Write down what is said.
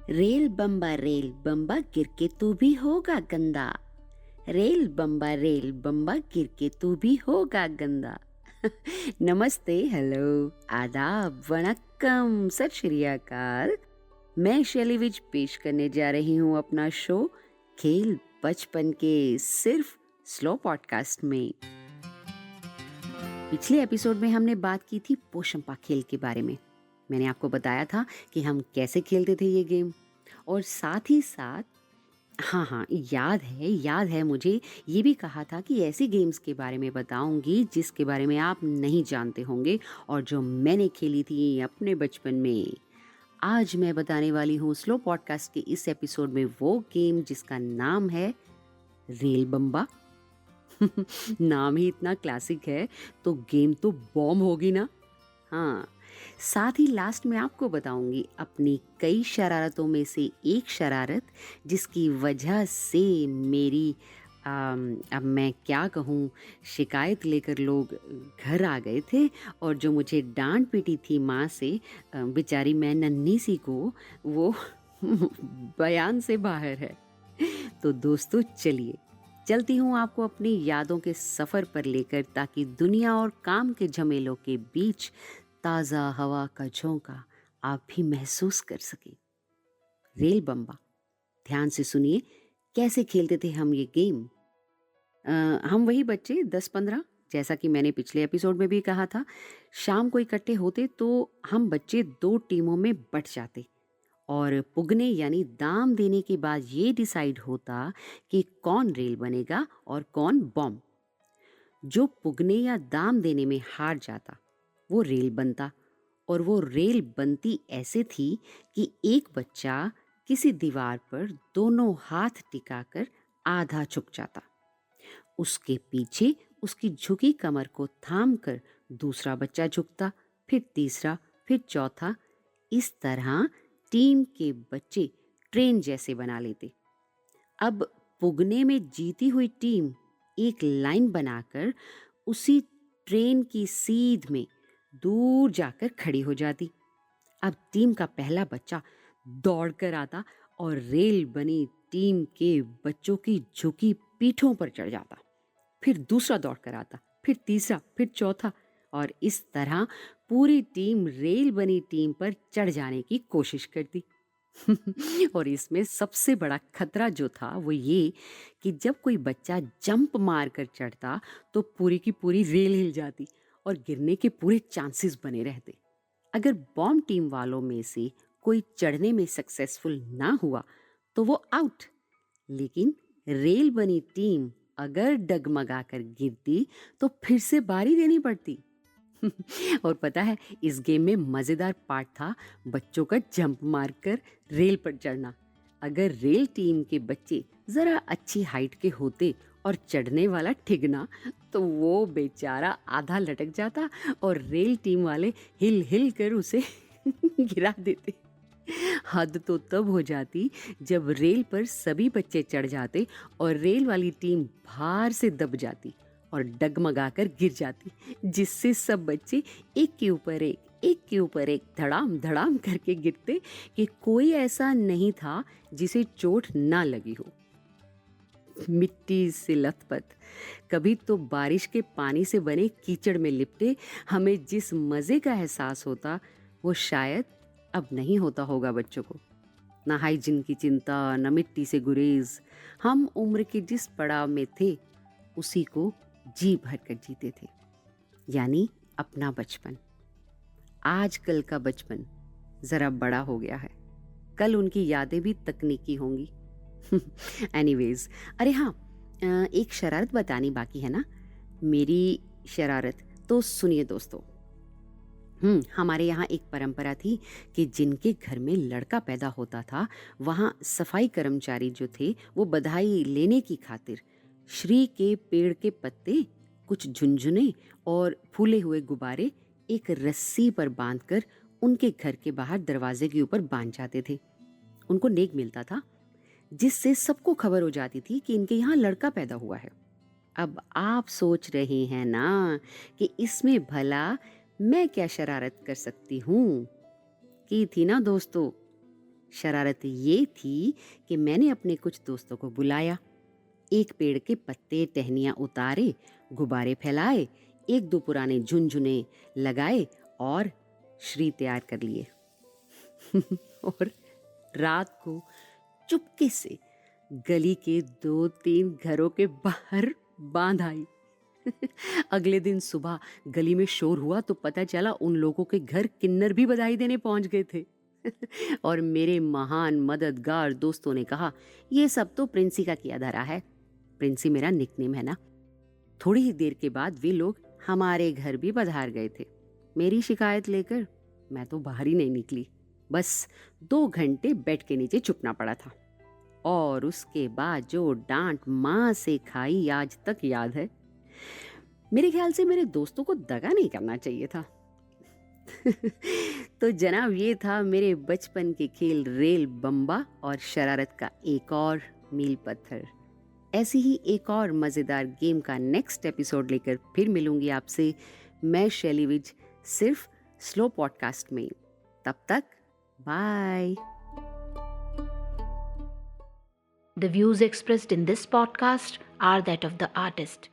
Rail बम्बा गिर के तू भी होगा गंदा। रेल बम्बा गिर के तू भी होगा गंदा। नमस्ते, हेलो, आदाब, वणक्कम, सत श्री अकाल। मैं शैली विज पेश करने जा रही हूँ अपना शो खेल बचपन के सिर्फ स्लो पॉडकास्ट में। पिछले एपिसोड में हमने बात की थी पोशंपा खेल के बारे में। मैंने आपको बताया था कि हम कैसे खेलते थे ये गेम, और साथ ही साथ हाँ, याद है मुझे ये भी कहा था कि ऐसी गेम्स के बारे में बताऊंगी जिसके बारे में आप नहीं जानते होंगे और जो मैंने खेली थी अपने बचपन में। आज मैं बताने वाली हूँ स्लो पॉडकास्ट के इस एपिसोड में वो गेम जिसका नाम है रेल बम्बा। नाम ही इतना क्लासिक है तो गेम तो बॉम्ब होगी ना। हाँ, साथ ही लास्ट में आपको बताऊंगी अपनी कई शरारतों में से एक शरारत जिसकी वजह से मेरी अब मैं क्या कहूँ, शिकायत लेकर लोग घर आ गए थे और जो मुझे डांट पीटी थी माँ से, बेचारी मैं नन्ही सी को, वो बयान से बाहर है। तो दोस्तों चलिए चलती हूँ आपको अपनी यादों के सफ़र पर लेकर, ताकि दुनिया और काम के झमेलों के बीच ताज़ा हवा का झोंका आप भी महसूस कर सके। रेल बम्बा, ध्यान से सुनिए कैसे खेलते थे हम ये गेम। हम वही बच्चे 10-15, जैसा कि मैंने पिछले एपिसोड में भी कहा था, शाम को इकट्ठे होते तो हम बच्चे 2 टीमों में बट जाते और पुगने यानी दाम देने के बाद ये डिसाइड होता कि कौन रेल बनेगा और कौन बॉम्ब। जो पुगने या दाम देने में हार जाता वो रेल बनता, और वो रेल बनती ऐसे थी कि एक बच्चा किसी दीवार पर दोनों हाथ टिकाकर आधा झुक जाता। उसके पीछे उसकी झुकी कमर को थामकर दूसरा बच्चा झुकता, फिर तीसरा, फिर चौथा। इस तरह टीम के बच्चे ट्रेन जैसे बना लेते। अब पुगने में जीती हुई टीम एक लाइन बनाकर उसी ट्रेन की सीध में दूर जाकर खड़ी हो जाती। अब टीम का पहला बच्चा दौड़कर आता और रेल बनी टीम के बच्चों की झुकी पीठों पर चढ़ जाता। फिर दूसरा दौड़कर आता, फिर तीसरा, फिर चौथा, और इस तरह पूरी टीम रेल बनी टीम पर चढ़ जाने की कोशिश करती। और इसमें सबसे बड़ा खतरा जो था वो ये कि जब कोई बच्चा जंप मार कर चढ़ता तो पूरी की पूरी रेल हिल जाती और गिरने के पूरे चांसेस बने रहते। अगर बॉम्ब टीम वालों में से कोई चढ़ने में सक्सेसफुल ना हुआ तो वो आउट, लेकिन रेल बनी टीम अगर डगमगा कर गिरती तो फिर से बारी देनी पड़ती। और पता है, इस गेम में मजेदार पार्ट था बच्चों का जंप मारकर रेल पर चढ़ना। अगर रेल टीम के बच्चे जरा अच्छी हाइट के होते और चढ़ने वाला ठिगना, तो वो बेचारा आधा लटक जाता और रेल टीम वाले हिल हिल कर उसे गिरा देते। हद तो तब हो जाती जब रेल पर सभी बच्चे चढ़ जाते और रेल वाली टीम भार से दब जाती और डगमगाकर गिर जाती, जिससे सब बच्चे एक के ऊपर एक धड़ाम धड़ाम करके गिरते कि कोई ऐसा नहीं था जिसे चोट ना लगी हो। मिट्टी से लथपथ, कभी तो बारिश के पानी से बने कीचड़ में लिपटे हमें जिस मजे का एहसास होता वो शायद अब नहीं होता होगा बच्चों को। ना हाइजीन की चिंता, न मिट्टी से गुरेज। हम उम्र के जिस पड़ाव में थे उसी को जी भर कर जीते थे, यानी अपना बचपन। आजकल का बचपन जरा बड़ा हो गया है, कल उनकी यादें भी तकनीकी होंगी। एनीवेज, अरे हाँ, एक शरारत बतानी बाकी है ना, मेरी शरारत। तो सुनिए दोस्तों, हमारे यहाँ एक परंपरा थी कि जिनके घर में लड़का पैदा होता था वहाँ सफाई कर्मचारी जो थे वो बधाई लेने की खातिर श्री के पेड़ के पत्ते, कुछ झुनझुने और फूले हुए गुब्बारे एक रस्सी पर बांधकर उनके घर के बाहर दरवाजे के ऊपर बांध जाते थे। उनको नेक मिलता था, जिससे सबको खबर हो जाती थी कि इनके यहाँ लड़का पैदा हुआ है। अब आप सोच रहे हैं ना कि इसमें भला मैं क्या शरारत कर सकती हूँ? की थी ना दोस्तों, शरारत ये थी कि मैंने अपने कुछ दोस्तों को बुलाया, एक पेड़ के पत्ते टहनियाँ उतारे, गुब्बारे फैलाए, एक दो पुराने झुनझुने लगाए और श्री तैयार कर लिए। और रात को चुपके से गली के 2-3 घरों के बाहर बांध आई। अगले दिन सुबह गली में शोर हुआ तो पता चला उन लोगों के घर किन्नर भी बधाई देने पहुंच गए थे। और मेरे महान मददगार दोस्तों ने कहा, ये सब तो प्रिंसी का किया धरा है। प्रिंसी मेरा निकनेम है ना। थोड़ी ही देर के बाद वे लोग हमारे घर भी पधार गए थे। मेरी शिकायत लेकर मैं तो बाहर ही नहीं निकली, बस 2 घंटे बेड के नीचे छुपना पड़ा था। और उसके बाद जो डांट माँ से खाई आज तक याद है। मेरे ख्याल से मेरे दोस्तों को दगा नहीं करना चाहिए था। तो जनाब, ये था मेरे बचपन के खेल रेल बम्बा और शरारत का एक और मील पत्थर। ऐसी ही एक और मज़ेदार गेम का नेक्स्ट एपिसोड लेकर फिर मिलूंगी आपसे मैं शैली विज, सिर्फ स्लो पॉडकास्ट में। तब तक bye. The views expressed in this podcast are that of the artist